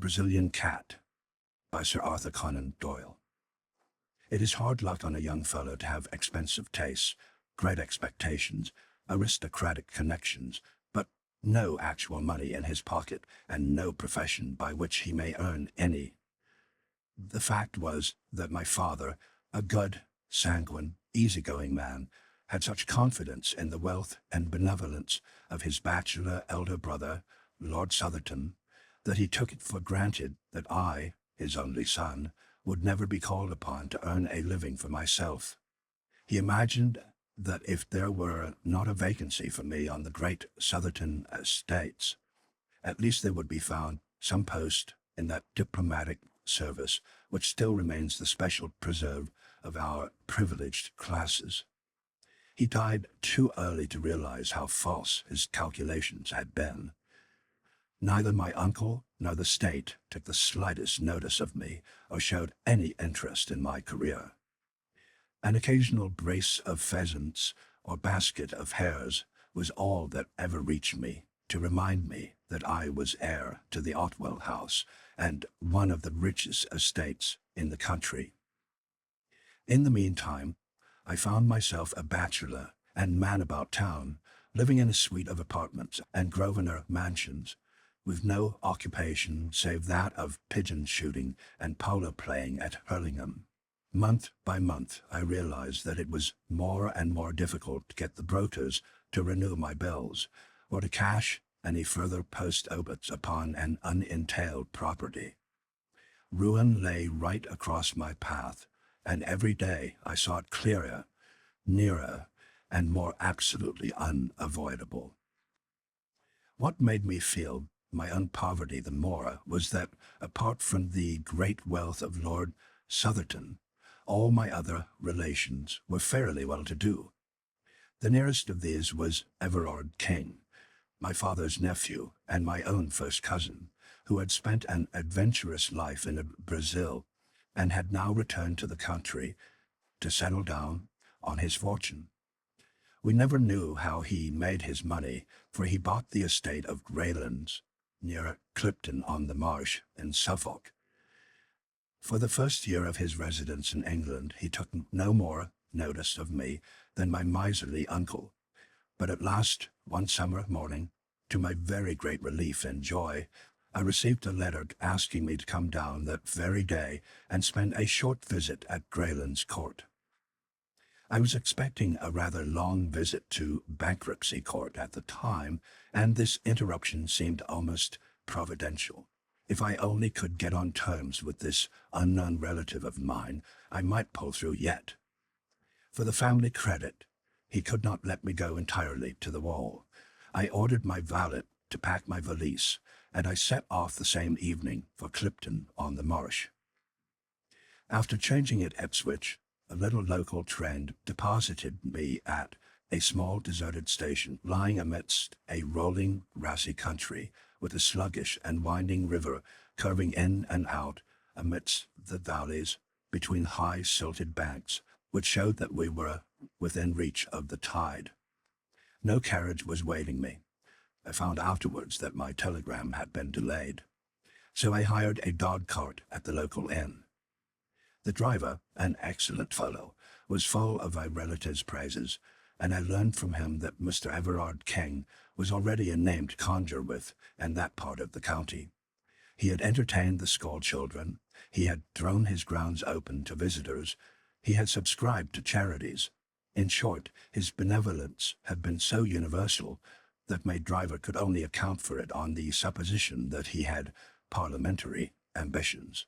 Brazilian Cat by Sir Arthur Conan Doyle. It is hard luck on a young fellow to have expensive tastes, great expectations, aristocratic connections, but no actual money in his pocket and no profession by which he may earn any. The fact was that my father, a good, sanguine, easygoing man, had such confidence in the wealth and benevolence of his bachelor elder brother, Lord Southerton, that he took it for granted that I, his only son, would never be called upon to earn a living for myself. He imagined that if there were not a vacancy for me on the great Southerton estates, at least there would be found some post in that diplomatic service which still remains the special preserve of our privileged classes. He died too early to realize how false his calculations had been. Neither my uncle nor the state took the slightest notice of me or showed any interest in my career. An occasional brace of pheasants or basket of hares was all that ever reached me to remind me that I was heir to the Otwell house and one of the richest estates in the country. In the meantime, I found myself a bachelor and man about town, living in a suite of apartments and Grosvenor mansions, with no occupation save that of pigeon shooting and polo playing at Hurlingham. Month by month, I realized that it was more and more difficult to get the brokers to renew my bills, or to cash any further post-obits upon an unentailed property. Ruin lay right across my path, and every day I saw it clearer, nearer, and more absolutely unavoidable. What made me feel my own poverty the more was that, apart from the great wealth of Lord Southerton, all my other relations were fairly well-to-do. The nearest of these was Everard King, my father's nephew and my own first cousin, who had spent an adventurous life in Brazil and had now returned to the country to settle down on his fortune. We never knew how he made his money, for he bought the estate of Greylands, near Clipton on the Marsh in Suffolk. For the first year of his residence in England, he took no more notice of me than my miserly uncle. But at last, one summer morning, to my very great relief and joy, I received a letter asking me to come down that very day and spend a short visit at Greylands Court. I was expecting a rather long visit to Bankruptcy Court at the time, and this interruption seemed almost providential. If I only could get on terms with this unknown relative of mine, I might pull through yet. For the family credit, he could not let me go entirely to the wall. I ordered my valet to pack my valise, and I set off the same evening for Clipton on the Marsh. After changing at Ipswich, a little local train deposited me at a small deserted station lying amidst a rolling, grassy country, with a sluggish and winding river curving in and out amidst the valleys between high silted banks, which showed that we were within reach of the tide. No carriage was waiting me. I found afterwards that my telegram had been delayed, so I hired a dog-cart at the local inn. The driver, an excellent fellow, was full of my relative's praises, and I learned from him that Mr. Everard King was already a name to conjure with in that part of the county. He had entertained the school children, he had thrown his grounds open to visitors, he had subscribed to charities. In short, his benevolence had been so universal that my driver could only account for it on the supposition that he had parliamentary ambitions.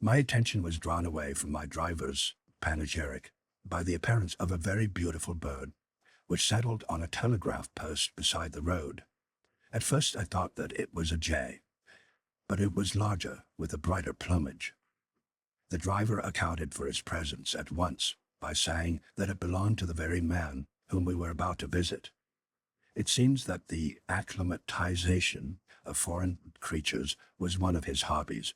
My attention was drawn away from my driver's panegyric by the appearance of a very beautiful bird, which settled on a telegraph post beside the road. At first I thought that it was a jay, but it was larger, with a brighter plumage. The driver accounted for its presence at once by saying that it belonged to the very man whom we were about to visit. It seems that the acclimatization of foreign creatures was one of his hobbies,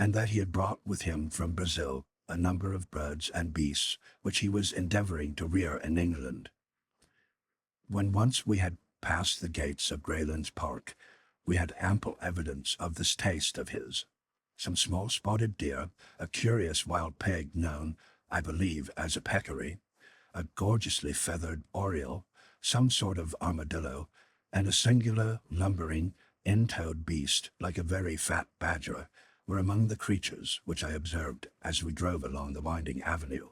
and that he had brought with him from Brazil a number of birds and beasts which he was endeavoring to rear in England. When once we had passed the gates of Greylands Park, We had ample evidence of this taste of his. Some small spotted deer, a curious wild pig known, I believe, as a peccary, a gorgeously feathered oriole, some sort of armadillo, and a singular, lumbering, in-toed beast like a very fat badger were among the creatures which I observed as we drove along the winding avenue.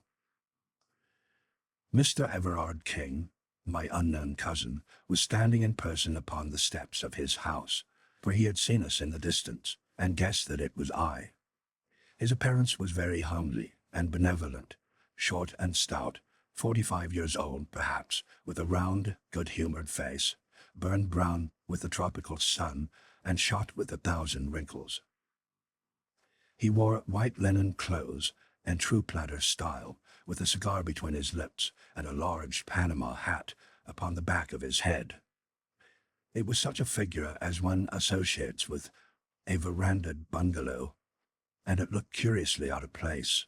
Mr. Everard King, my unknown cousin, was standing in person upon the steps of his house, for he had seen us in the distance, and guessed that it was I. His appearance was very homely and benevolent, short and stout, 45 years old, perhaps, with a round, good-humored face, burned brown with the tropical sun, and shot with 1,000 wrinkles. He wore white linen clothes and true planter style, with a cigar between his lips and a large Panama hat upon the back of his head. It was such a figure as one associates with a verandaed bungalow, and it looked curiously out of place,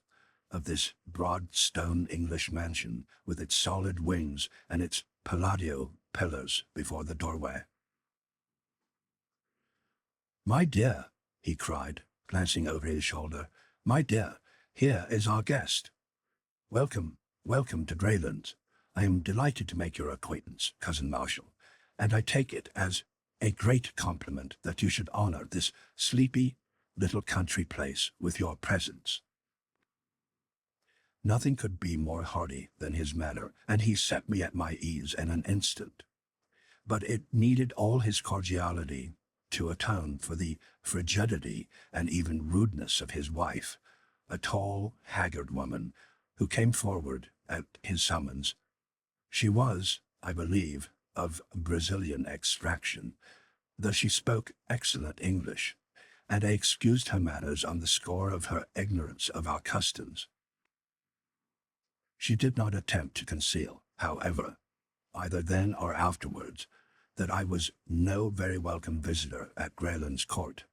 of this broad stone English mansion with its solid wings and its palladio pillars before the doorway. "My dear," he cried, glancing over his shoulder, "my dear, here is our guest. Welcome, welcome to Greylands. I am delighted to make your acquaintance, Cousin Marshall, and I take it as a great compliment that you should honor this sleepy little country place with your presence." Nothing could be more hearty than his manner, and he set me at my ease in an instant. But it needed all his cordiality to atone for the frigidity and even rudeness of his wife, a tall, haggard woman who came forward at his summons. She was, I believe, of Brazilian extraction, though she spoke excellent English, and I excused her manners on the score of her ignorance of our customs. She did not attempt to conceal, however, either then or afterwards, that I was no very welcome visitor at Greylands Court.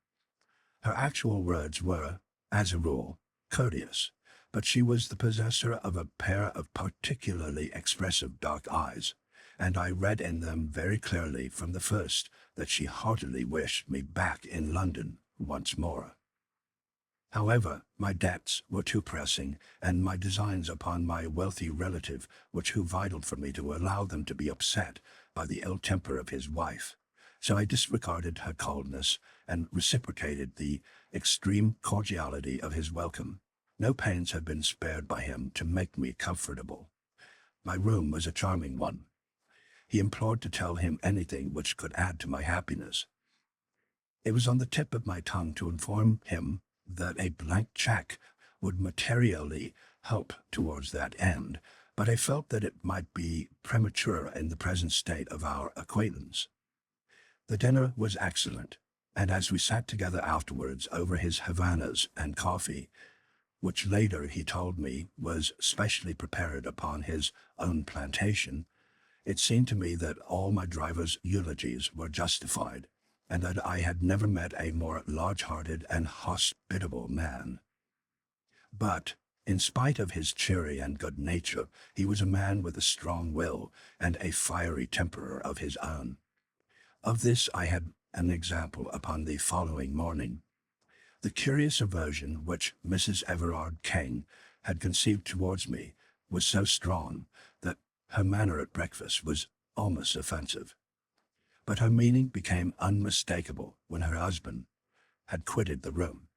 Her actual words were, as a rule, courteous, but she was the possessor of a pair of particularly expressive dark eyes, and I read in them very clearly from the first that she heartily wished me back in London once more. However, my debts were too pressing, and my designs upon my wealthy relative were too vital for me to allow them to be upset by the ill temper of his wife, so I disregarded her coldness and reciprocated the extreme cordiality of his welcome. No pains had been spared by him to make me comfortable. My room was a charming one. He implored to tell him anything which could add to my happiness. It was on the tip of my tongue to inform him that a blank check would materially help towards that end, but I felt that it might be premature in the present state of our acquaintance. The dinner was excellent, and as we sat together afterwards over his Havanas and coffee, which later he told me was specially prepared upon his own plantation, it seemed to me that all my driver's eulogies were justified, and that I had never met a more large-hearted and hospitable man. But, in spite of his cheery and good nature, he was a man with a strong will and a fiery temper of his own. Of this I had an example upon the following morning. The curious aversion which Mrs. Everard King had conceived towards me was so strong that her manner at breakfast was almost offensive. But her meaning became unmistakable when her husband had quitted the room.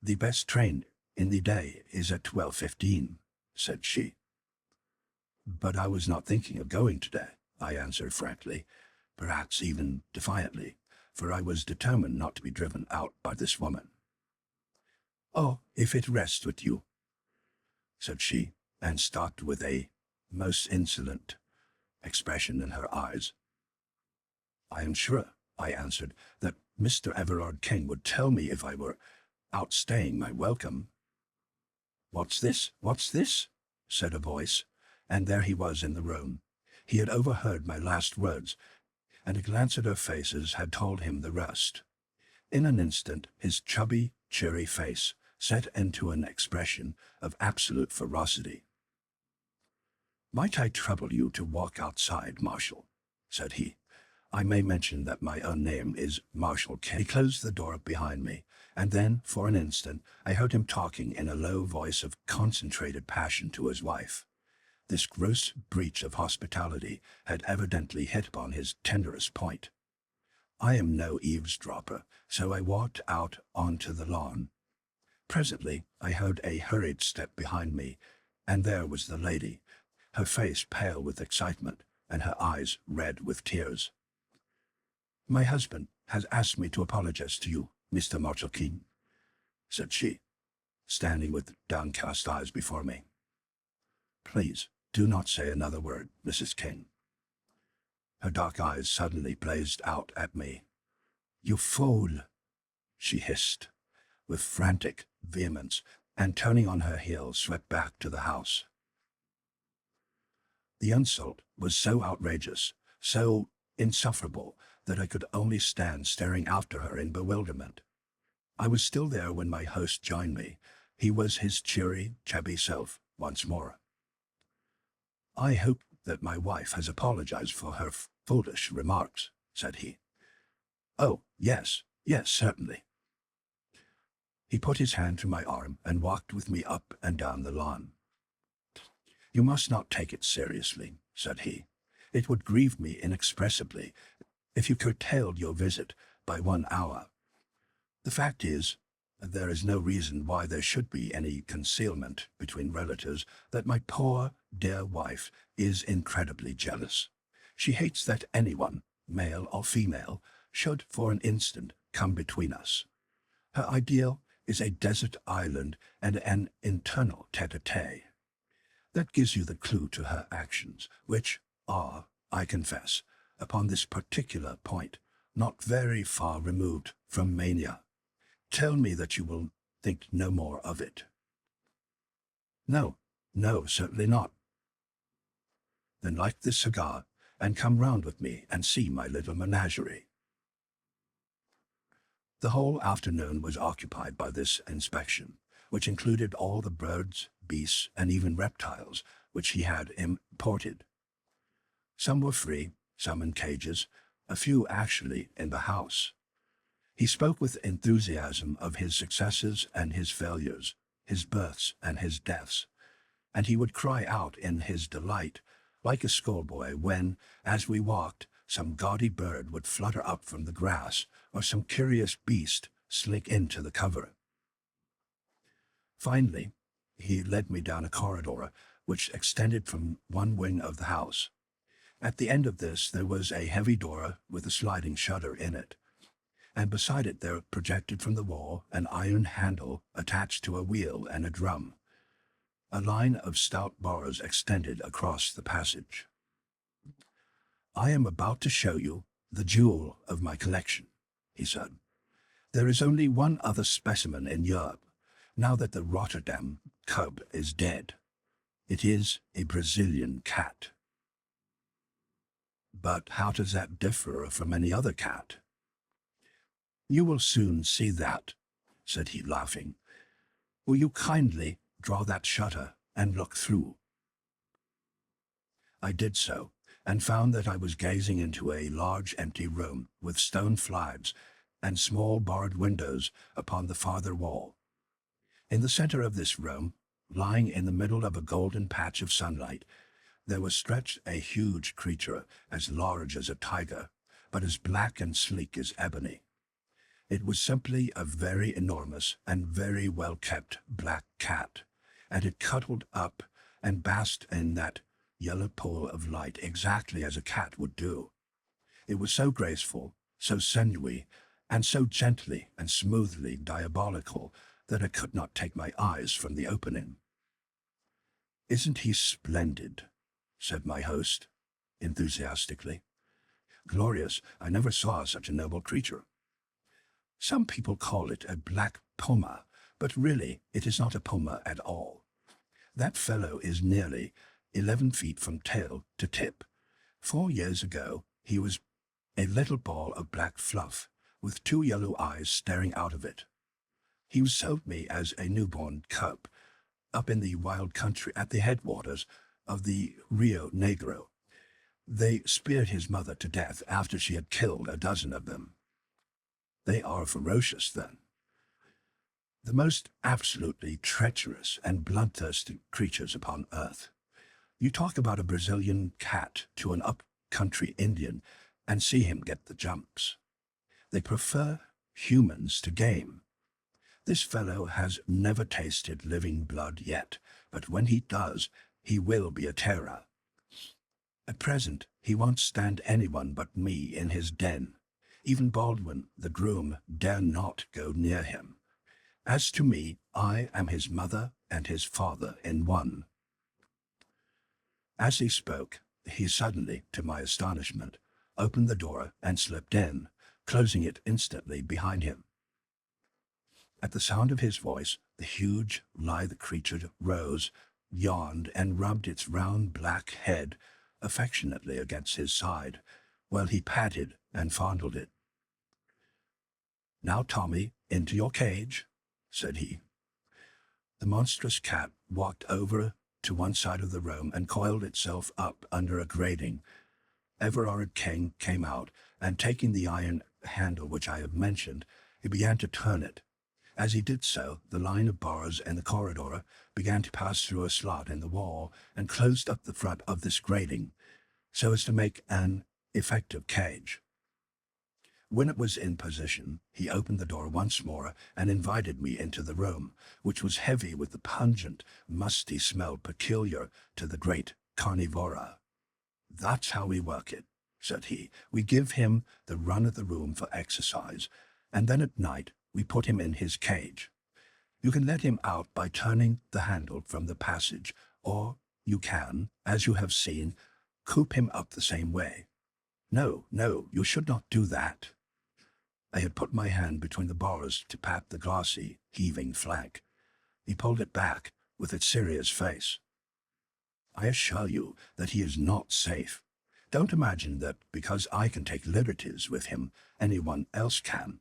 "The best train in the day is at 12:15, said she. "But I was not thinking of going today," I answered frankly, perhaps even defiantly, for I was determined not to be driven out by this woman. "Oh, if it rests with you," said she, and stopped with a most insolent expression in her eyes. "I am sure," I answered, "that Mr. Everard King would tell me if I were outstaying my welcome." "What's this? What's this?" said a voice, and there he was in the room. He had overheard my last words, and a glance at her faces had told him the rest. In an instant his chubby, cheery face set into an expression of absolute ferocity. "Might I trouble you to walk outside, Marshall?" said he. I may mention that my own name is Marshall King. He closed the door behind me, and then, for an instant, I heard him talking in a low voice of concentrated passion to his wife. This gross breach of hospitality had evidently hit upon his tenderest point. I am no eavesdropper, so I walked out onto the lawn. Presently, I heard a hurried step behind me, and there was the lady, her face pale with excitement, and her eyes red with tears. "My husband has asked me to apologize to you, Mr. Marshall King," said she, standing with downcast eyes before me. "Please, do not say another word, Mrs. King." Her dark eyes suddenly blazed out at me. "You fool!" she hissed, with frantic vehemence, and turning on her heel swept back to the house. The insult was so outrageous, so insufferable, that I could only stand staring after her in bewilderment. I was still there when my host joined me. He was his cheery, chubby self once more. "I hope that my wife has apologized for her foolish remarks," said he. "Oh, yes, certainly." He put his hand to my arm and walked with me up and down the lawn. "You must not take it seriously," said he. "It would grieve me inexpressibly if you curtailed your visit by 1 hour. The fact is, there is no reason why there should be any concealment between relatives that my poor, dear wife is incredibly jealous. She hates that anyone, male or female, should for an instant come between us. Her ideal is a desert island and an internal tete-a-tete. That gives you the clue to her actions, which are, I confess, upon this particular point, not very far removed from mania. Tell me that you will think no more of it." No, certainly not." "Then light this cigar and come round with me and see my little menagerie." The whole afternoon was occupied by this inspection, which included all the birds, beasts, and even reptiles which he had imported. Some were free, some in cages, a few actually in the house. He spoke with enthusiasm of his successes and his failures, his births and his deaths, and he would cry out in his delight, like a schoolboy, when, as we walked, some gaudy bird would flutter up from the grass, or some curious beast slink into the cover. Finally, he led me down a corridor which extended from one wing of the house. At the end of this there was a heavy door with a sliding shutter in it, and beside it there projected from the wall an iron handle attached to a wheel and a drum. A line of stout bars extended across the passage. "I am about to show you the jewel of my collection," he said. "There is only one other specimen in Europe, now that the Rotterdam cub is dead. It is a Brazilian cat." "But how does that differ from any other cat?" "You will soon see that," said he, laughing. "Will you kindly draw that shutter and look through?" I did so, and found that I was gazing into a large empty room with stone flags and small barred windows upon the farther wall. In the center of this room, lying in the middle of a golden patch of sunlight, there was stretched a huge creature as large as a tiger, but as black and sleek as ebony. It was simply a very enormous and very well-kept black cat, and it cuddled up and basked in that yellow pool of light exactly as a cat would do. It was so graceful, so sinewy, and so gently and smoothly diabolical that I could not take my eyes from the opening. "Isn't he splendid?" said my host, enthusiastically. "Glorious, I never saw such a noble creature. Some people call it a black puma, but really it is not a puma at all. That fellow is nearly 11 feet from tail to tip. 4 years ago he was a little ball of black fluff, with 2 yellow eyes staring out of it. He was sold me as a newborn cub, up in the wild country at the headwaters of the Rio Negro. They speared his mother to death after she had killed a dozen of them. They are ferocious, then. The most absolutely treacherous and bloodthirsty creatures upon earth. You talk about a Brazilian cat to an up-country Indian and see him get the jumps. They prefer humans to game. This fellow has never tasted living blood yet, but when he does, he will be a terror. At present, he won't stand anyone but me in his den. Even Baldwin, the groom, dare not go near him. As to me, I am his mother and his father in one. As he spoke, he suddenly, to my astonishment, opened the door and slipped in, closing it instantly behind him. At the sound of his voice, the huge, lithe creature rose, yawned, and rubbed its round black head affectionately against his side, while he patted and fondled it. "Now, Tommy, into your cage," said he. The monstrous cat walked over to one side of the room and coiled itself up under a grating. Everard King came out, and taking the iron handle which I have mentioned, he began to turn it. As he did so, the line of bars in the corridor began to pass through a slot in the wall and closed up the front of this grating, so as to make an effective cage. When it was in position, he opened the door once more and invited me into the room, which was heavy with the pungent, musty smell peculiar to the great carnivora. "That's how we work it," said he. "We give him the run of the room for exercise, and then at night we put him in his cage. You can let him out by turning the handle from the passage, or you can, as you have seen, coop him up the same way. No, you should not do that." I had put my hand between the bars to pat the glossy, heaving flank. He pulled it back with its serious face. "I assure you that he is not safe. Don't imagine that because I can take liberties with him, anyone else can.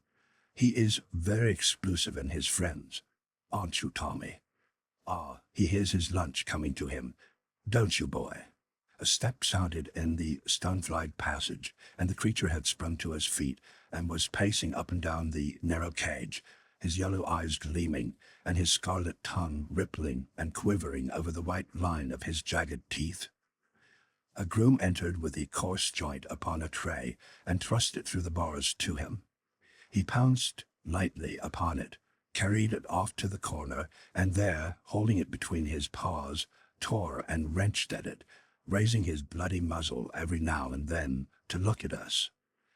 He is very exclusive in his friends. Aren't you, Tommy? Ah, he hears his lunch coming to him. Don't you, boy?" A step sounded in the stone-flagged passage, and the creature had sprung to his feet and was pacing up and down the narrow cage, his yellow eyes gleaming, and his scarlet tongue rippling and quivering over the white line of his jagged teeth. A groom entered with the coarse joint upon a tray and thrust it through the bars to him. He pounced lightly upon it, carried it off to the corner, and there, holding it between his paws, tore and wrenched at it, raising his bloody muzzle every now and then to look at us.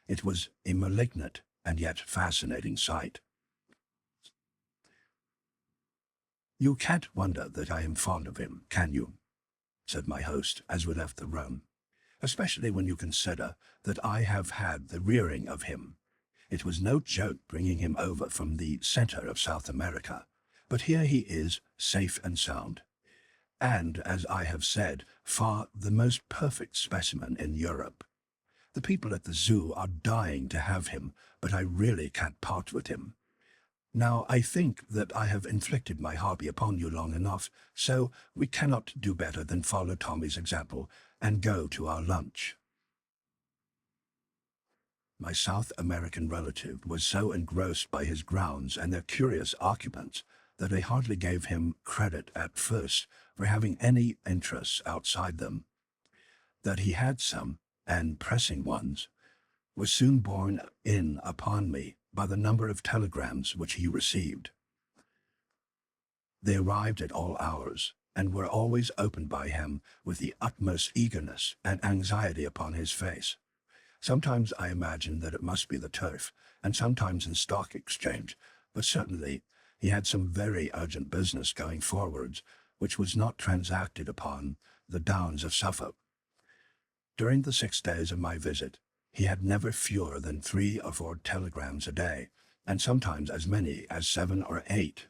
It was a malignant and yet fascinating sight. "You can't wonder that I am fond of him, can you?" said my host as we left the room. "Especially when you consider that I have had the rearing of him. It was no joke bringing him over from the center of South America, but here he is, safe and sound. And, as I have said, far the most perfect specimen in Europe. The people at the zoo are dying to have him, but I really can't part with him. Now, I think that I have inflicted my hobby upon you long enough, so we cannot do better than follow Tommy's example and go to our lunch." My South American relative was so engrossed by his grounds and their curious occupants that I hardly gave him credit at first for having any interests outside them. That he had some, and pressing ones, was soon borne in upon me by the number of telegrams which he received. They arrived at all hours, and were always opened by him with the utmost eagerness and anxiety upon his face. Sometimes I imagined that it must be the turf, and sometimes in stock exchange, but certainly he had some very urgent business going forwards, which was not transacted upon the downs of Suffolk. During the 6 days of my visit, he had never fewer than 3 or 4 telegrams a day, and sometimes as many as 7 or 8.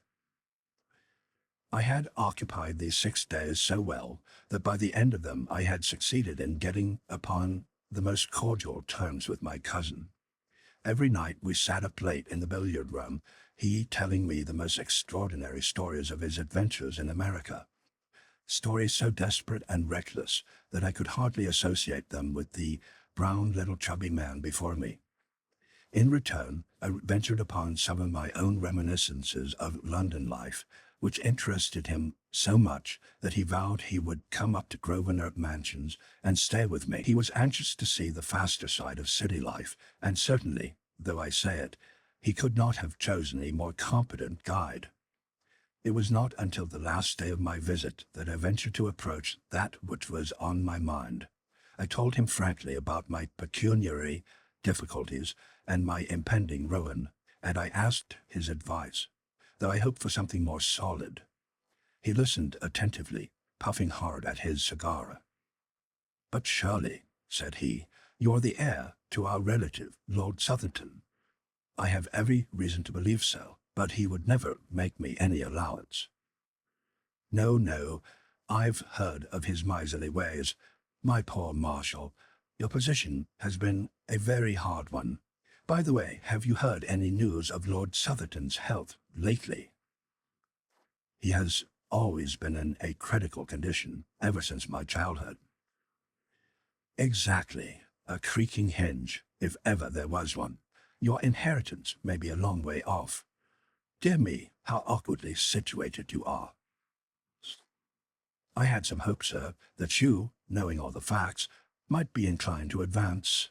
I had occupied these 6 days so well that by the end of them I had succeeded in getting upon the most cordial terms with my cousin. Every night we sat up late in the billiard room, he telling me the most extraordinary stories of his adventures in America. stories so desperate and reckless that I could hardly associate them with the brown little chubby man before me. In return, I ventured upon some of my own reminiscences of London life, which interested him so much that he vowed he would come up to Grosvenor Mansions and stay with me. He was anxious to see the faster side of city life, and certainly, though I say it, he could not have chosen a more competent guide. It was not until the last day of my visit that I ventured to approach that which was on my mind. I told him frankly about my pecuniary difficulties and my impending ruin, and I asked his advice, though I hoped for something more solid. He listened attentively, puffing hard at his cigar. "But surely," said he, "you're the heir to our relative, Lord Southerton." "I have every reason to believe so, but he would never make me any allowance." "No, no, I've heard of his miserly ways. My poor Marshal, your position has been a very hard one. By the way, have you heard any news of Lord Southerton's health lately?" "He has always been in a critical condition, ever since my childhood." "Exactly, a creaking hinge, if ever there was one. Your inheritance may be a long way off. Dear me, how awkwardly situated you are." "I had some hope, sir, that you, knowing all the facts, might be inclined to advance."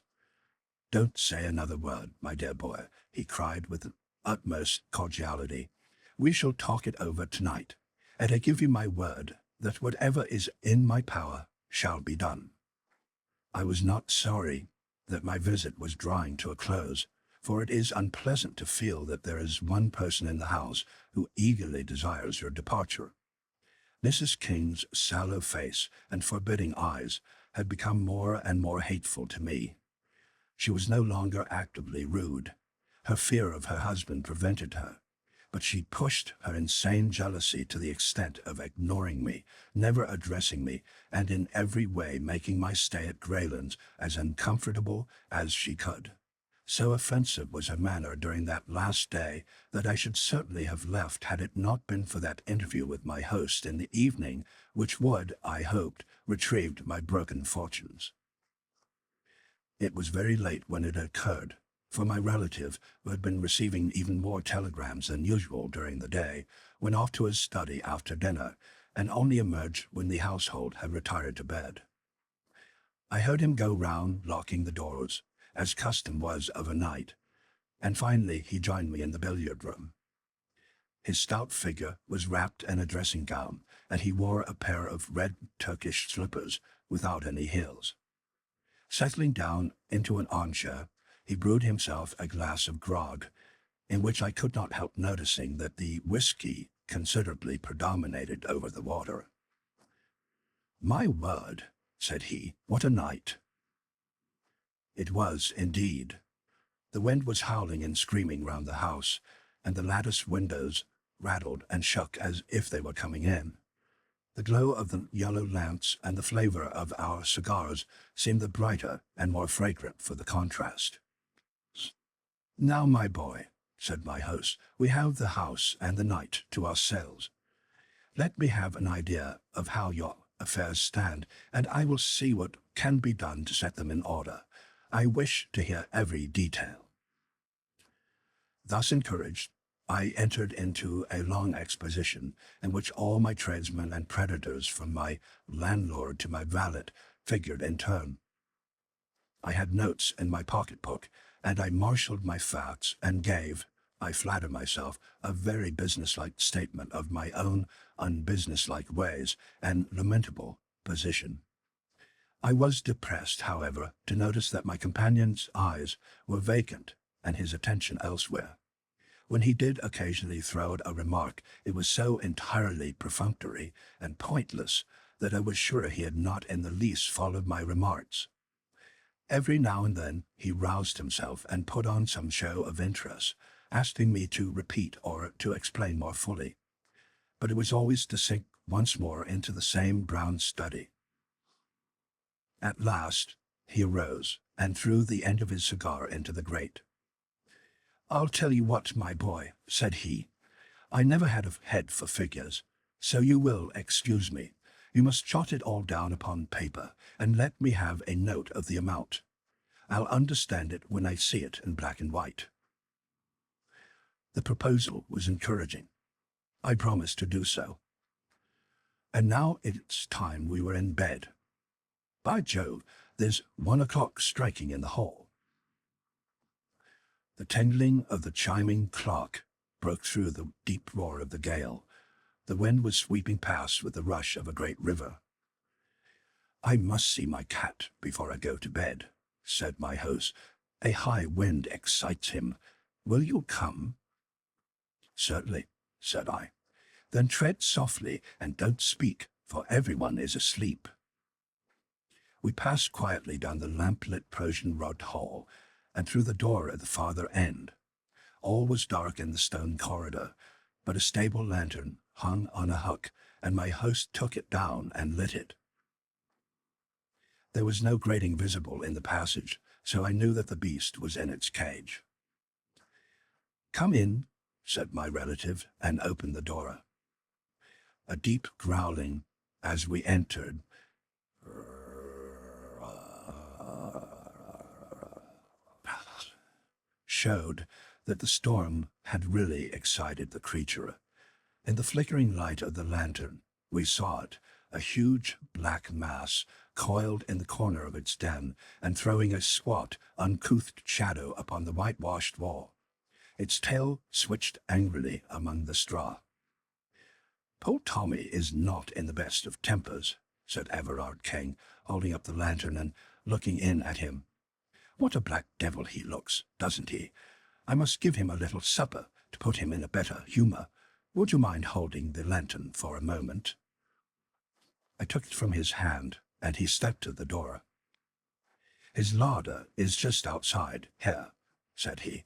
"Don't say another word, my dear boy," he cried with the utmost cordiality. "We shall talk it over tonight, and I give you my word that whatever is in my power shall be done." I was not sorry that my visit was drawing to a close, for it is unpleasant to feel that there is one person in the house who eagerly desires your departure. Mrs. King's sallow face and forbidding eyes had become more and more hateful to me. She was no longer actively rude. Her fear of her husband prevented her, but she pushed her insane jealousy to the extent of ignoring me, never addressing me, and in every way making my stay at Greylands as uncomfortable as she could. So offensive was her manner during that last day that I should certainly have left had it not been for that interview with my host in the evening, which would, I hoped, retrieve my broken fortunes. It was very late when it occurred, for my relative, who had been receiving even more telegrams than usual during the day, went off to his study after dinner, and only emerged when the household had retired to bed. I heard him go round locking the doors, as custom was of a night, and finally he joined me in the billiard-room. His stout figure was wrapped in a dressing gown, and he wore a pair of red Turkish slippers without any heels. Settling down into an armchair, he brewed himself a glass of grog, in which I could not help noticing that the whiskey considerably predominated over the water. "My word," said he, "what a night!" It was, indeed. The wind was howling and screaming round the house, and the lattice windows rattled and shook as if they were coming in. The glow of the yellow lamps and the flavor of our cigars seemed the brighter and more fragrant for the contrast. "Now, my boy," said my host, "we have the house and the night to ourselves. Let me have an idea of how your affairs stand, and I will see what can be done to set them in order. I wish to hear every detail." Thus encouraged, I entered into a long exposition in which all my tradesmen and creditors, from my landlord to my valet, figured in turn. I had notes in my pocket-book, and I marshalled my facts and gave, I flatter myself, a very businesslike statement of my own unbusinesslike ways and lamentable position. I was depressed, however, to notice that my companion's eyes were vacant and his attention elsewhere. When he did occasionally throw out a remark, it was so entirely perfunctory and pointless that I was sure he had not in the least followed my remarks. Every now and then he roused himself and put on some show of interest, asking me to repeat or to explain more fully. But it was always to sink once more into the same brown study. At last he arose and threw the end of his cigar into the grate. "I'll tell you what, my boy," said he. "I never had a head for figures, so you will excuse me, You must jot it all down upon paper, and let me have a note of the amount. I'll understand it when I see it in black and white." The proposal was encouraging. I promised to do so. And now it's time we were in bed. By Jove, there's 1 o'clock striking in the hall. The tingling of the chiming clock broke through the deep roar of the gale. The wind was sweeping past with the rush of a great river. "I must see my cat before I go to bed," said my host. "A high wind excites him. Will you come?" "Certainly," said I. "Then tread softly and don't speak, for everyone is asleep." We passed quietly down the lamp-lit Persian rod hall and through the door at the farther end. All was dark in the stone corridor, but a stable lantern hung on a hook, and my host took it down and lit it. There was no grating visible in the passage, so I knew that the beast was in its cage. "Come in," said my relative, and opened the door. A deep growling as we entered showed that the storm had really excited the creature. In the flickering light of the lantern, we saw it, a huge black mass, coiled in the corner of its den and throwing a squat, uncouth shadow upon the whitewashed wall. Its tail switched angrily among the straw. "Poor Tommy is not in the best of tempers," said Everard King, holding up the lantern and looking in at him. "What a black devil he looks, doesn't he? I must give him a little supper to put him in a better humour. Would you mind holding the lantern for a moment?" I took it from his hand, and he stepped to the door. "His larder is just outside here," said he.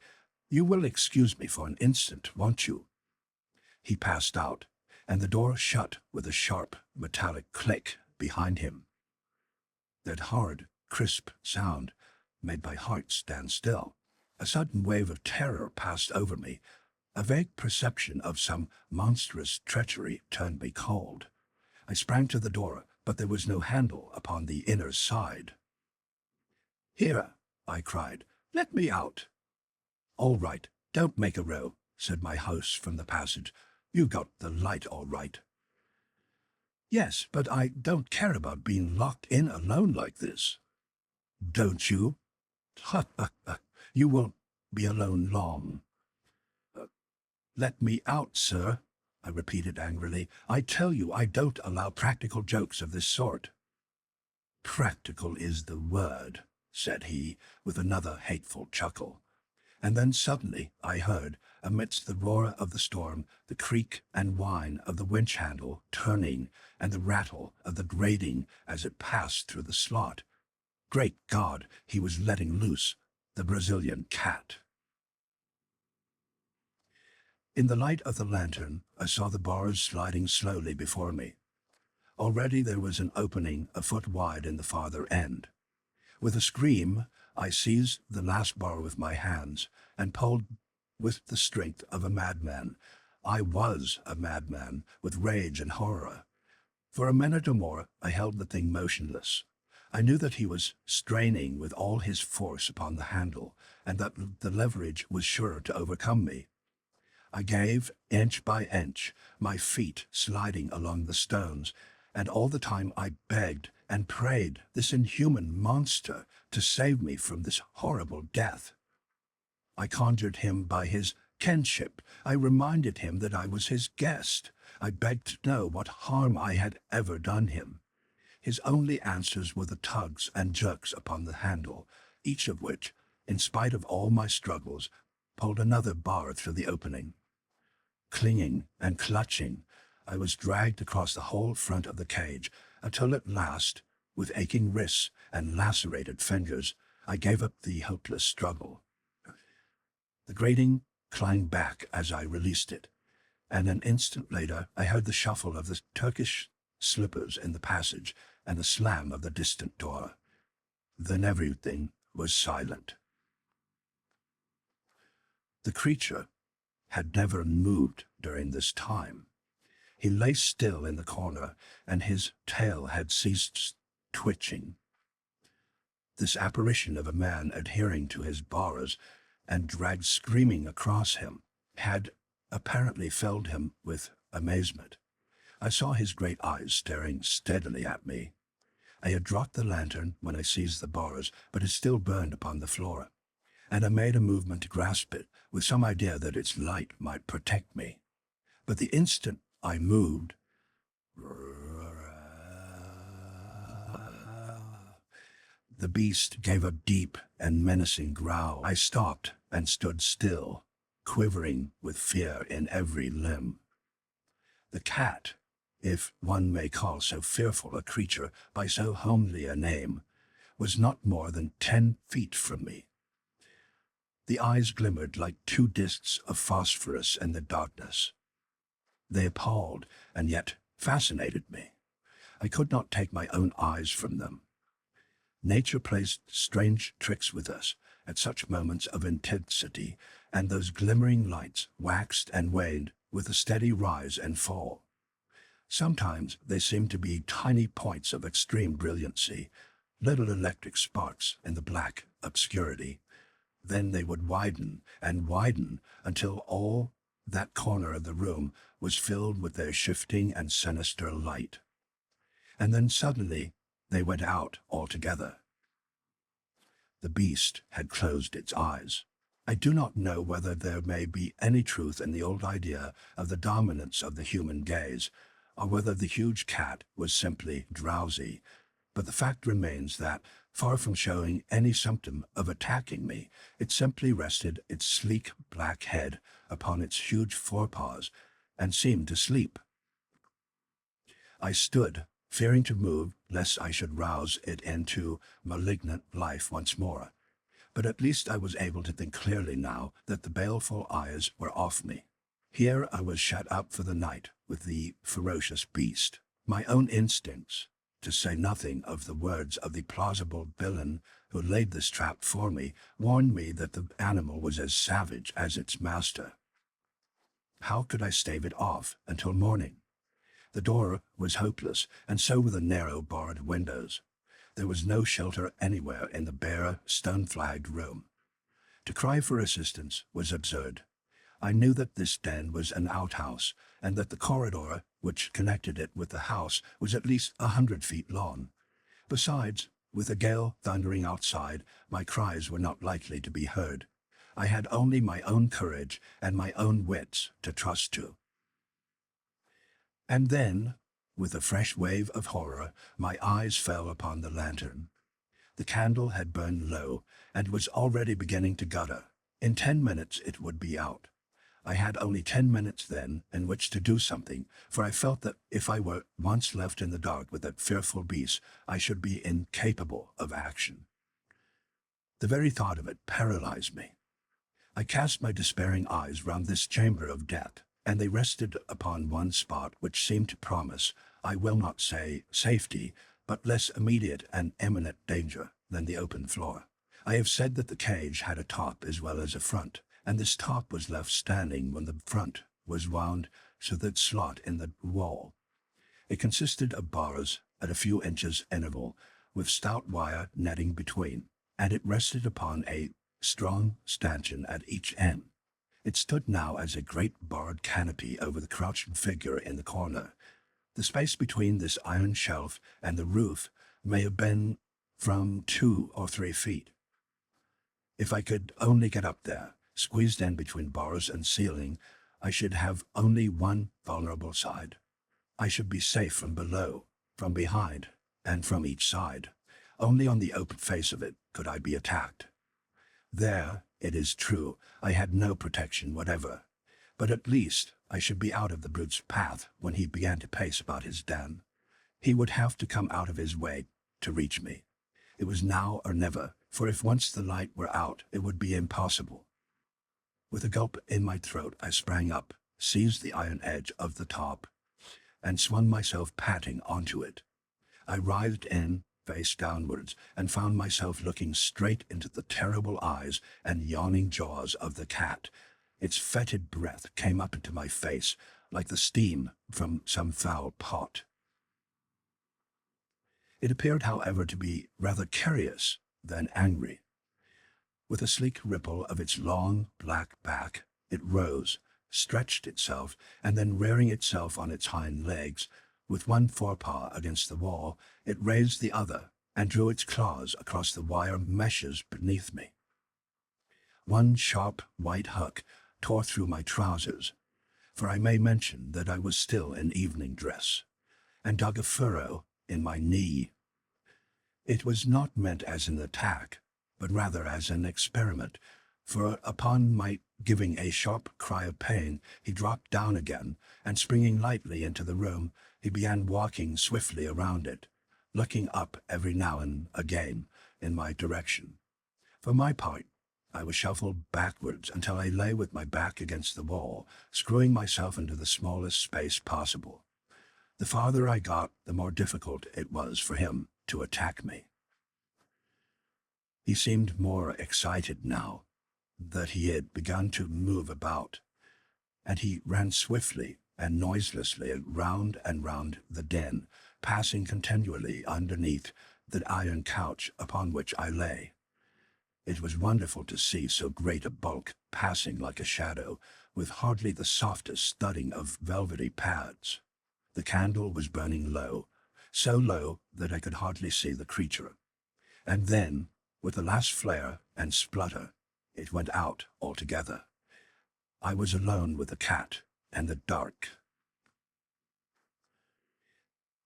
"You will excuse me for an instant, won't you?" He passed out, and the door shut with a sharp, metallic click behind him. That hard, crisp sound made my heart stand still. A sudden wave of terror passed over me. A vague perception of some monstrous treachery turned me cold. I sprang to the door, but there was no handle upon the inner side. "Here," I cried. "Let me out." "All right, don't make a row," said my host from the passage. "You got the light all right." "Yes, but I don't care about being locked in alone like this." "Don't you? You won't be alone long." "Let me out, sir," I repeated angrily. "I tell you I don't allow practical jokes of this sort." "Practical is the word," said he, with another hateful chuckle. And then suddenly I heard, amidst the roar of the storm, the creak and whine of the winch handle turning and the rattle of the grating as it passed through the slot. Great God, he was letting loose the Brazilian cat. In the light of the lantern, I saw the bars sliding slowly before me. Already there was an opening a foot wide in the farther end. With a scream, I seized the last bar with my hands and pulled with the strength of a madman. I was a madman, with rage and horror. For a minute or more, I held the thing motionless. I knew that he was straining with all his force upon the handle, and that the leverage was sure to overcome me. I gave, inch by inch, my feet sliding along the stones, and all the time I begged and prayed this inhuman monster to save me from this horrible death. I conjured him by his kinship. I reminded him that I was his guest. I begged to know what harm I had ever done him. His only answers were the tugs and jerks upon the handle, each of which, in spite of all my struggles, pulled another bar through the opening. Clinging and clutching, I was dragged across the whole front of the cage, until at last, with aching wrists and lacerated fingers, I gave up the hopeless struggle. The grating clanged back as I released it, and an instant later I heard the shuffle of the Turkish slippers in the passage and the slam of the distant door. Then everything was silent. The creature had never moved during this time. He lay still in the corner, and his tail had ceased twitching. This apparition of a man adhering to his bars and dragged screaming across him had apparently filled him with amazement. I saw his great eyes staring steadily at me. I had dropped the lantern when I seized the bars, but it still burned upon the floor, and I made a movement to grasp it, with some idea that its light might protect me. But the instant I moved, the beast gave a deep and menacing growl. I stopped and stood still, quivering with fear in every limb. The cat, if one may call so fearful a creature by so homely a name, was not more than 10 feet from me. The eyes glimmered like two discs of phosphorus in the darkness. They appalled and yet fascinated me. I could not take my own eyes from them. Nature plays strange tricks with us at such moments of intensity, and those glimmering lights waxed and waned with a steady rise and fall. Sometimes they seemed to be tiny points of extreme brilliancy, little electric sparks in the black obscurity. Then they would widen and widen until all that corner of the room was filled with their shifting and sinister light. And then suddenly they went out altogether. The beast had closed its eyes. I do not know whether there may be any truth in the old idea of the dominance of the human gaze, or whether the huge cat was simply drowsy, but the fact remains that, far from showing any symptom of attacking me, it simply rested its sleek black head upon its huge forepaws and seemed to sleep. I stood, fearing to move lest I should rouse it into malignant life once more. But at least I was able to think clearly now that the baleful eyes were off me. Here I was shut up for the night with the ferocious beast. My own instincts, to say nothing of the words of the plausible villain who laid this trap for me, warned me that the animal was as savage as its master. How could I stave it off until morning? The door was hopeless, and so were the narrow barred windows. There was no shelter anywhere in the bare, stone-flagged room. To cry for assistance was absurd. I knew that this den was an outhouse, and that the corridor which connected it with the house was at least 100 feet long. Besides, with a gale thundering outside, my cries were not likely to be heard. I had only my own courage and my own wits to trust to. And then, with a fresh wave of horror, my eyes fell upon the lantern. The candle had burned low, and was already beginning to gutter. In 10 minutes it would be out. I had only 10 minutes then in which to do something, for I felt that if I were once left in the dark with that fearful beast, I should be incapable of action. The very thought of it paralyzed me. I cast my despairing eyes round this chamber of death, and they rested upon one spot which seemed to promise, I will not say safety, but less immediate and imminent danger than the open floor. I have said that the cage had a top as well as a front, and this top was left standing when the front was wound to the slot in the wall. It consisted of bars at a few inches interval, with stout wire netting between, and it rested upon a strong stanchion at each end. It stood now as a great barred canopy over the crouching figure in the corner. The space between this iron shelf and the roof may have been from 2 or 3 feet. If I could only get up there, squeezed in between bars and ceiling, I should have only one vulnerable side. I should be safe from below, from behind, and from each side. Only on the open face of it could I be attacked. There, it is true, I had no protection whatever, but at least I should be out of the brute's path when he began to pace about his den. He would have to come out of his way to reach me. It was now or never, for if once the light were out, it would be impossible. With a gulp in my throat, I sprang up, seized the iron edge of the top, and swung myself panting onto it. I writhed in, face downwards, and found myself looking straight into the terrible eyes and yawning jaws of the cat. Its fetid breath came up into my face like the steam from some foul pot. It appeared, however, to be rather curious than angry. With a sleek ripple of its long, black back, it rose, stretched itself, and then rearing itself on its hind legs, with one forepaw against the wall, it raised the other and drew its claws across the wire meshes beneath me. One sharp white hook tore through my trousers, for I may mention that I was still in evening dress, and dug a furrow in my knee. It was not meant as an attack, but rather as an experiment, for upon my giving a sharp cry of pain, he dropped down again, and springing lightly into the room, he began walking swiftly around it, looking up every now and again in my direction. For my part, I was shuffled backwards until I lay with my back against the wall, screwing myself into the smallest space possible. The farther I got, the more difficult it was for him to attack me. He seemed more excited now that he had begun to move about, and he ran swiftly and noiselessly round and round the den, passing continually underneath the iron couch upon which I lay. It was wonderful to see so great a bulk passing like a shadow, with hardly the softest thudding of velvety pads. The candle was burning low, so low that I could hardly see the creature. And then, with a last flare and splutter, it went out altogether. I was alone with the cat and the dark.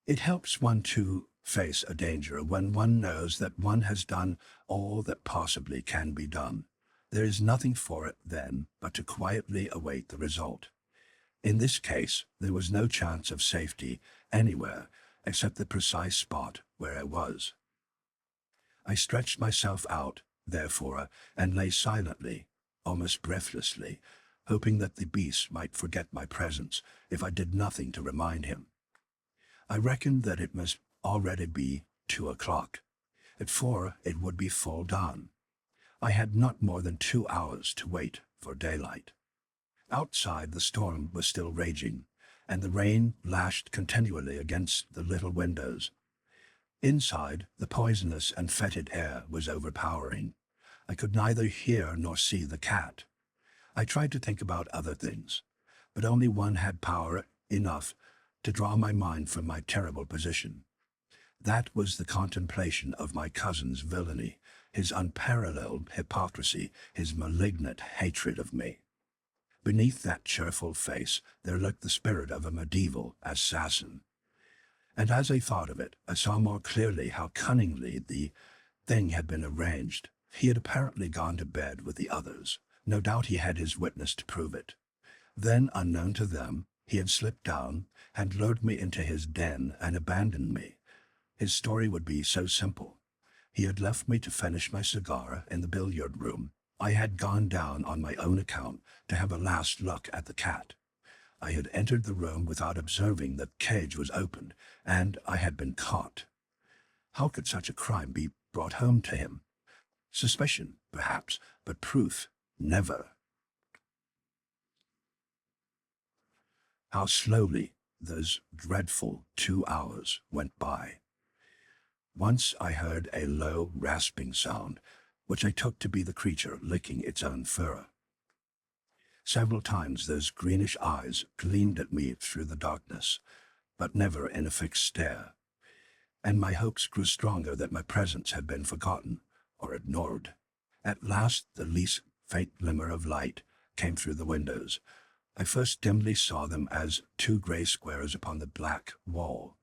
It helps one to face a danger when one knows that one has done all that possibly can be done. There is nothing for it then but to quietly await the result. In this case, there was no chance of safety anywhere except the precise spot where I was. I stretched myself out, therefore, and lay silently, almost breathlessly, hoping that the beast might forget my presence if I did nothing to remind him. I reckoned that it must already be 2 o'clock. At 4 it would be full dawn. I had not more than 2 hours to wait for daylight. Outside the storm was still raging, and the rain lashed continually against the little windows. Inside, the poisonous and fetid air was overpowering. I could neither hear nor see the cat. I tried to think about other things, but only one had power enough to draw my mind from my terrible position. That was the contemplation of my cousin's villainy, his unparalleled hypocrisy, his malignant hatred of me. Beneath that cheerful face there lurked the spirit of a medieval assassin. And as I thought of it, I saw more clearly how cunningly the thing had been arranged. He had apparently gone to bed with the others. No doubt he had his witness to prove it. Then, unknown to them, he had slipped down, had lured me into his den and abandoned me. His story would be so simple. He had left me to finish my cigar in the billiard room. I had gone down on my own account to have a last look at the cat. I had entered the room without observing that the cage was opened, and I had been caught. How could such a crime be brought home to him? Suspicion, perhaps, but proof, never. How slowly those dreadful 2 hours went by. Once I heard a low, rasping sound, which I took to be the creature licking its own fur. Several times those greenish eyes gleamed at me through the darkness, but never in a fixed stare, and my hopes grew stronger that my presence had been forgotten or ignored. At last the least faint glimmer of light came through the windows. I first dimly saw them as 2 gray squares upon the black wall.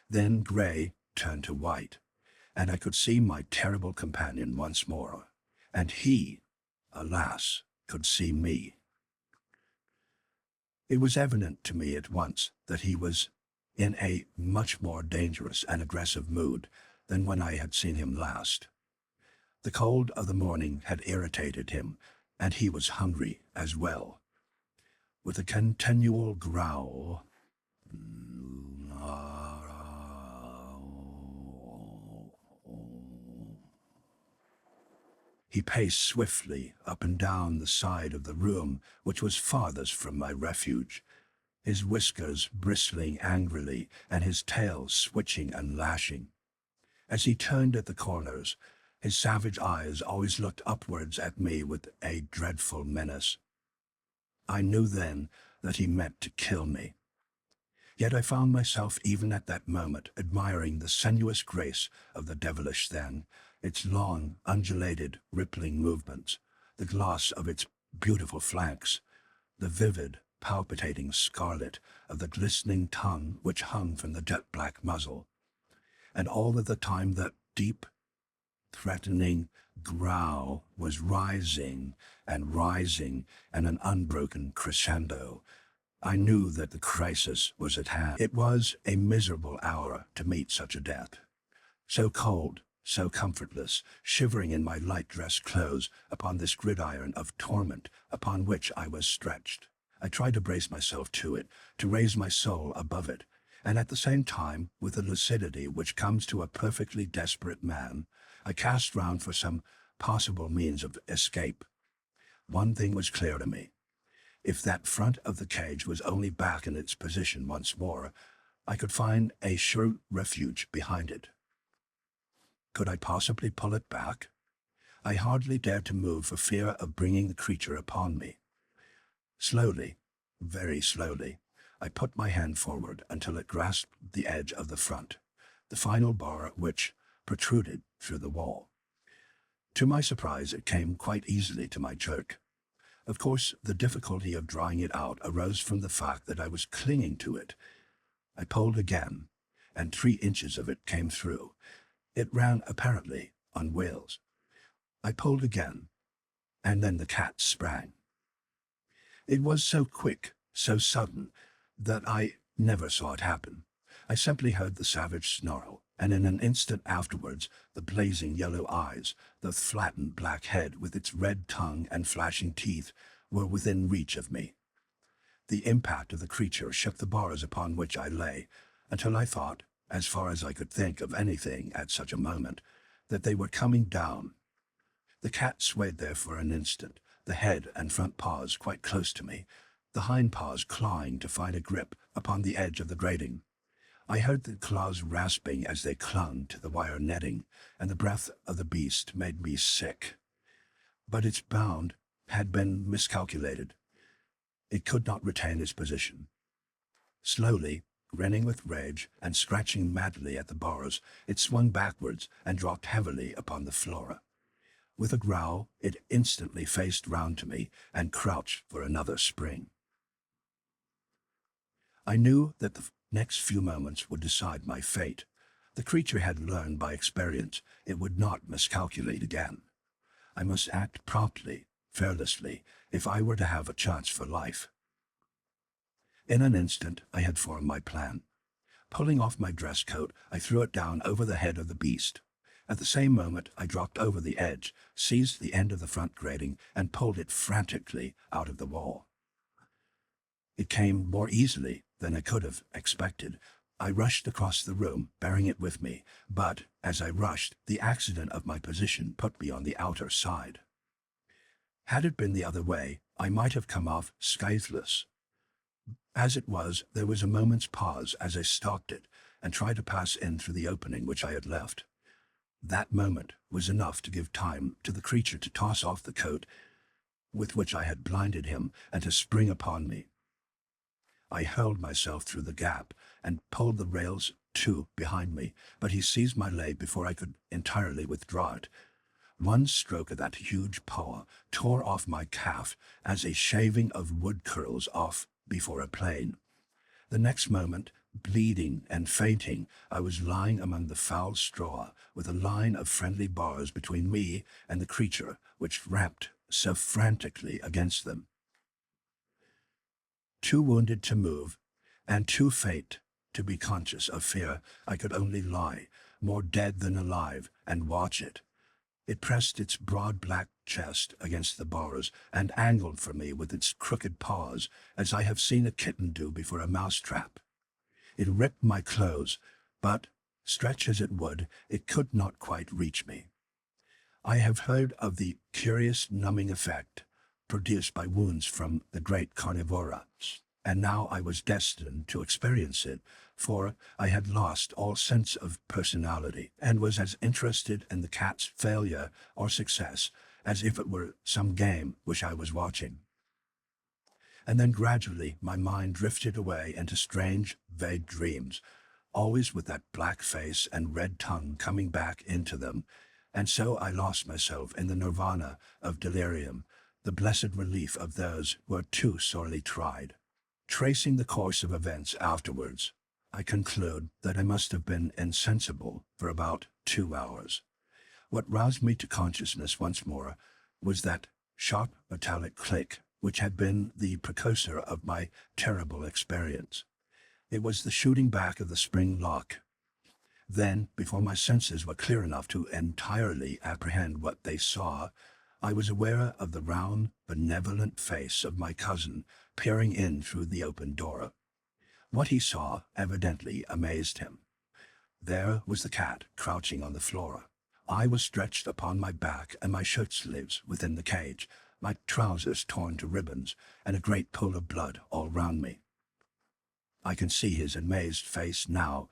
Then gray turned to white, and I could see my terrible companion once more, and he, alas, could see me. It was evident to me at once that he was in a much more dangerous and aggressive mood than when I had seen him last. The cold of the morning had irritated him, and he was hungry as well. With a continual growl, he paced swiftly up and down the side of the room which was farthest from my refuge. his whiskers bristling angrily and his tail switching and lashing. As he turned at the corners, his savage eyes always looked upwards at me with a dreadful menace. I knew then that he meant to kill me. Yet I found myself even at that moment admiring the sinuous grace of the devilish thing, its long, undulated, rippling movements, the gloss of its beautiful flanks, the vivid, palpitating scarlet of the glistening tongue which hung from the jet-black muzzle, and all of the time that deep, threatening growl was rising and rising in an unbroken crescendo. I knew that the crisis was at hand. It was a miserable hour to meet such a death. So cold, so comfortless, shivering in my light dress clothes upon this gridiron of torment upon which I was stretched. I tried to brace myself to it, to raise my soul above it, and at the same time, with the lucidity which comes to a perfectly desperate man, I cast round for some possible means of escape. One thing was clear to me. If that front of the cage was only back in its position once more, I could find a sure refuge behind it. Could I possibly pull it back? I hardly dared to move for fear of bringing the creature upon me. Slowly, very slowly, I put my hand forward until it grasped the edge of the front, the final bar which protruded through the wall. To my surprise, it came quite easily to my jerk. Of course, the difficulty of drawing it out arose from the fact that I was clinging to it. I pulled again, and 3 inches of it came through. It ran apparently on wheels. I pulled again, and then the cat sprang. It was so quick, so sudden, that I never saw it happen. I simply heard the savage snarl, and in an instant afterwards, the blazing yellow eyes, the flattened black head with its red tongue and flashing teeth, were within reach of me. The impact of the creature shook the bars upon which I lay, until I thought, as far as I could think of anything at such a moment, that they were coming down. The cat swayed there for an instant, the head and front paws quite close to me, the hind paws clawing to find a grip upon the edge of the grating. I heard the claws rasping as they clung to the wire netting, and the breath of the beast made me sick. But its bound had been miscalculated. It could not retain its position. Slowly, grinning with rage and scratching madly at the bars, it swung backwards and dropped heavily upon the floor. With a growl, it instantly faced round to me and crouched for another spring. I knew that the next few moments would decide my fate. The creature had learned by experience it would not miscalculate again. I must act promptly, fearlessly, if I were to have a chance for life. In an instant, I had formed my plan. Pulling off my dress coat, I threw it down over the head of the beast. At the same moment, I dropped over the edge, seized the end of the front grating, and pulled it frantically out of the wall. It came more easily than I could have expected. I rushed across the room, bearing it with me, but, as I rushed, the accident of my position put me on the outer side. Had it been the other way, I might have come off scatheless. As it was, there was a moment's pause as I stalked it and tried to pass in through the opening which I had left. That moment was enough to give time to the creature to toss off the coat with which I had blinded him and to spring upon me. I hurled myself through the gap and pulled the rails to behind me, but he seized my leg before I could entirely withdraw it. One stroke of that huge paw tore off my calf as a shaving of wood curls off before a plane. The next moment, bleeding and fainting, I was lying among the foul straw with a line of friendly bars between me and the creature which rapped so frantically against them. Too wounded to move, and too faint to be conscious of fear, I could only lie, more dead than alive, and watch it. It pressed its broad black chest against the bars and angled for me with its crooked paws, as I have seen a kitten do before a mousetrap. It ripped my clothes, but, stretch as it would, it could not quite reach me. I have heard of the curious numbing effect produced by wounds from the great carnivora, and now I was destined to experience it, for I had lost all sense of personality and was as interested in the cat's failure or success as if it were some game which I was watching. And then gradually my mind drifted away into strange, vague dreams, always with that black face and red tongue coming back into them, and so I lost myself in the nirvana of delirium, the blessed relief of those who are too sorely tried. Tracing the course of events afterwards, I conclude that I must have been insensible for about 2 hours. What roused me to consciousness once more was that sharp metallic click which had been the precursor of my terrible experience. It was the shooting back of the spring lock. Then, before my senses were clear enough to entirely apprehend what they saw, I was aware of the round, benevolent face of my cousin peering in through the open door. What he saw evidently amazed him. There was the cat crouching on the floor. I was stretched upon my back and my shirt sleeves within the cage, my trousers torn to ribbons, and a great pool of blood all round me. I can see his amazed face now,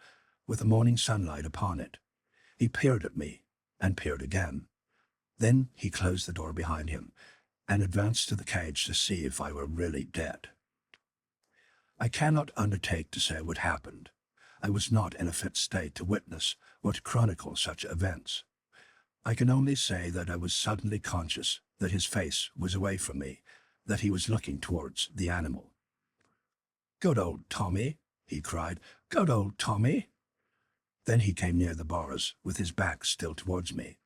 with the morning sunlight upon it. He peered at me, and peered again. Then he closed the door behind him, and advanced to the cage to see if I were really dead. I cannot undertake to say what happened. I was not in a fit state to witness or to chronicle such events. I can only say that I was suddenly conscious that his face was away from me, that he was looking towards the animal. "Good old Tommy," he cried. "Good old Tommy." Then he came near the bars, with his back still towards me.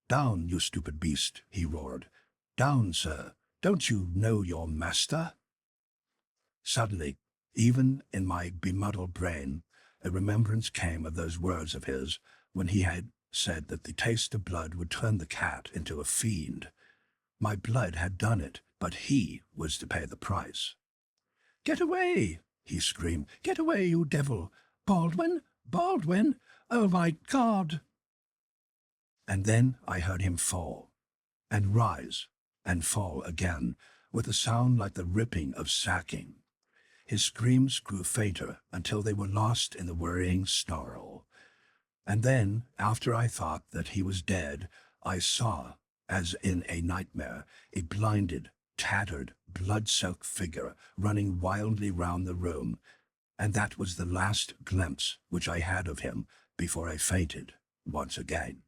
"Down, you stupid beast," he roared. "Down, sir. Don't you know your master?" Suddenly, even in my bemuddled brain, a remembrance came of those words of his when he had said that the taste of blood would turn the cat into a fiend. My blood had done it, but he was to pay the price. "Get away!" he screamed. "Get away, you devil! Baldwin! Baldwin! Oh, my God!" And then I heard him fall, and rise, and fall again, with a sound like the ripping of sacking. His screams grew fainter until they were lost in the worrying snarl. And then, after I thought that he was dead, I saw, as in a nightmare, a blinded, tattered, blood-soaked figure running wildly round the room, and that was the last glimpse which I had of him before I fainted once again.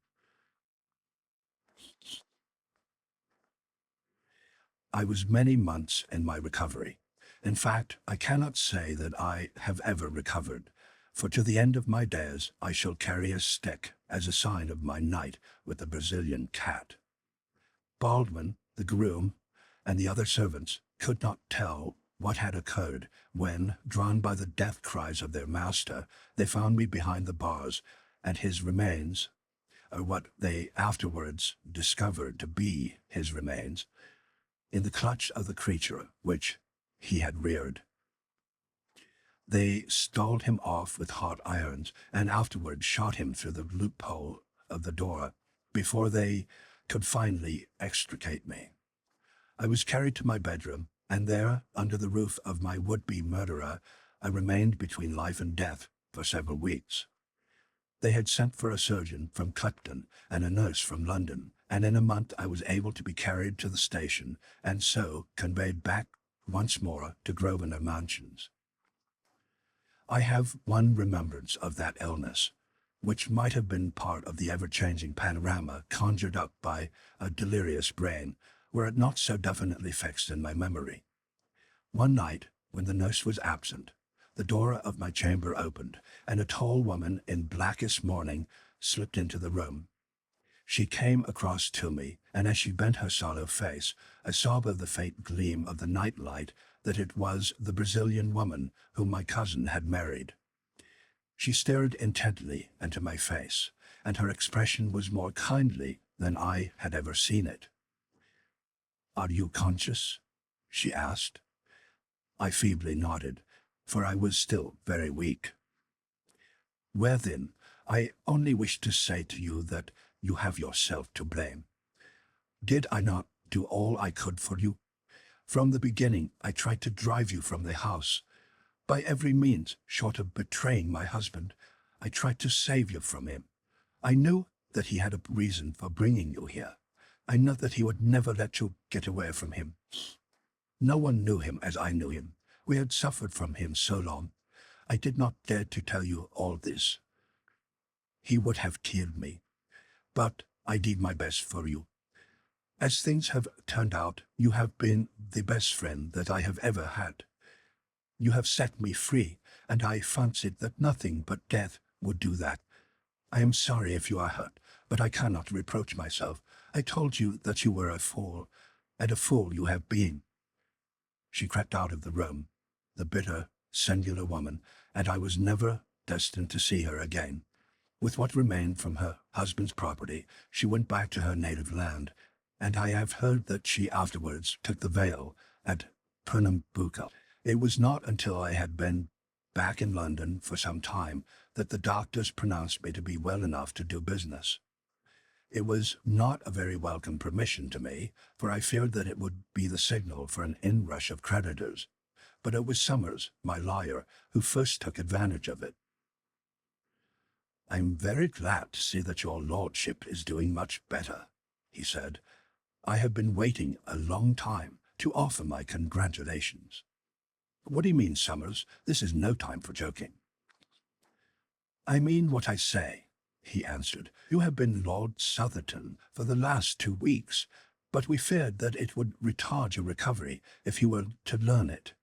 I was many months in my recovery. In fact, I cannot say that I have ever recovered, for to the end of my days I shall carry a stick as a sign of my night with the Brazilian cat. Baldwin, the groom, and the other servants could not tell what had occurred when, drawn by the death cries of their master, they found me behind the bars, and his remains, or what they afterwards discovered to be his remains, in the clutch of the creature which he had reared. They stalled him off with hot irons, and afterwards shot him through the loophole of the door, before they could finally extricate me. I was carried to my bedroom, and there, under the roof of my would-be murderer, I remained between life and death for several weeks. They had sent for a surgeon from Clipton and a nurse from London, and in a month I was able to be carried to the station, and so conveyed back once more to Grosvenor Mansions. I have one remembrance of that illness, which might have been part of the ever-changing panorama conjured up by a delirious brain, were it not so definitely fixed in my memory. One night, when the nurse was absent, the door of my chamber opened, and a tall woman in blackest mourning slipped into the room. She came across to me, and as she bent her sallow face, I saw by the faint gleam of the night light that it was the Brazilian woman whom my cousin had married. She stared intently into my face, and her expression was more kindly than I had ever seen it. "Are you conscious?" she asked. I feebly nodded, for I was still very weak. "Well then, I only wish to say to you that you have yourself to blame. Did I not do all I could for you? From the beginning, I tried to drive you from the house. By every means, short of betraying my husband, I tried to save you from him. I knew that he had a reason for bringing you here. I knew that he would never let you get away from him. No one knew him as I knew him. We had suffered from him so long. I did not dare to tell you all this. He would have killed me. But I did my best for you. As things have turned out, you have been the best friend that I have ever had. You have set me free, and I fancied that nothing but death would do that. I am sorry if you are hurt, but I cannot reproach myself. I told you that you were a fool, and a fool you have been. She crept out of the room, the bitter, singular woman, and I was never destined to see her again. With what remained from her husband's property, she went back to her native land, and I have heard that she afterwards took the veil at Pernambuco. It was not until I had been back in London for some time that the doctors pronounced me to be well enough to do business. It was not a very welcome permission to me, for I feared that it would be the signal for an inrush of creditors. But it was Summers, my lawyer, who first took advantage of it. "I am very glad to see that your lordship is doing much better," he said. "I have been waiting a long time to offer my congratulations." "What do you mean, Summers? This is no time for joking." "I mean what I say," he answered. "You have been Lord Southerton for the last 2 weeks, but we feared that it would retard your recovery if you were to learn it."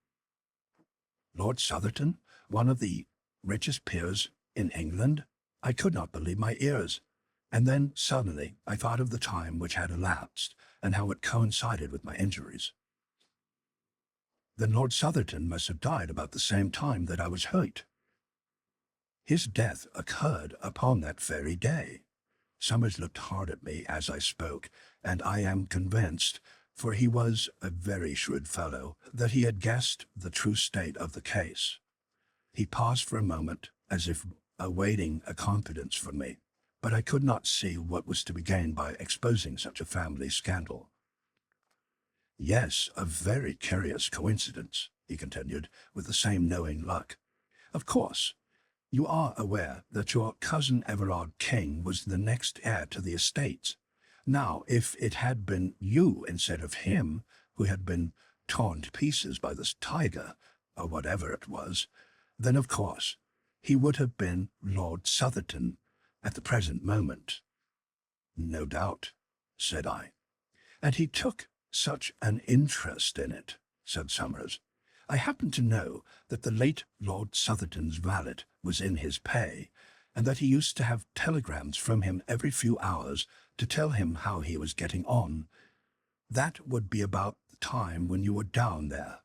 Lord Southerton, one of the richest peers in England? I could not believe my ears. And then, suddenly, I thought of the time which had elapsed, and how it coincided with my injuries. Then Lord Southerton must have died about the same time that I was hurt. His death occurred upon that very day. Summers looked hard at me as I spoke, and I am convinced, for he was a very shrewd fellow, that he had guessed the true state of the case. He paused for a moment, as if awaiting a confidence from me, but I could not see what was to be gained by exposing such a family scandal. "Yes, a very curious coincidence," he continued, with the same knowing look. "Of course, you are aware that your cousin Everard King was the next heir to the estates. Now, if it had been you instead of him who had been torn to pieces by this tiger, or whatever it was, then of course he would have been Lord Southerton at the present moment." "No doubt," said I. "And he took such an interest in it," said Summers. "I happen to know that the late Lord Southerton's valet was in his pay, and that he used to have telegrams from him every few hours to tell him how he was getting on. That would be about the time when you were down there.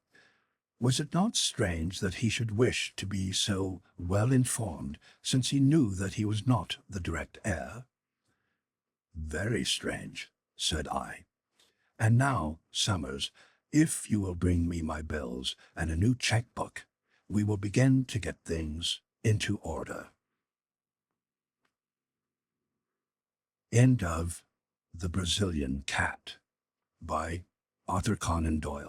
Was it not strange that he should wish to be so well informed, since he knew that he was not the direct heir?" "Very strange," said I. "And now, Summers, if you will bring me my bills and a new checkbook, we will begin to get things into order." End of The Brazilian Cat by Arthur Conan Doyle.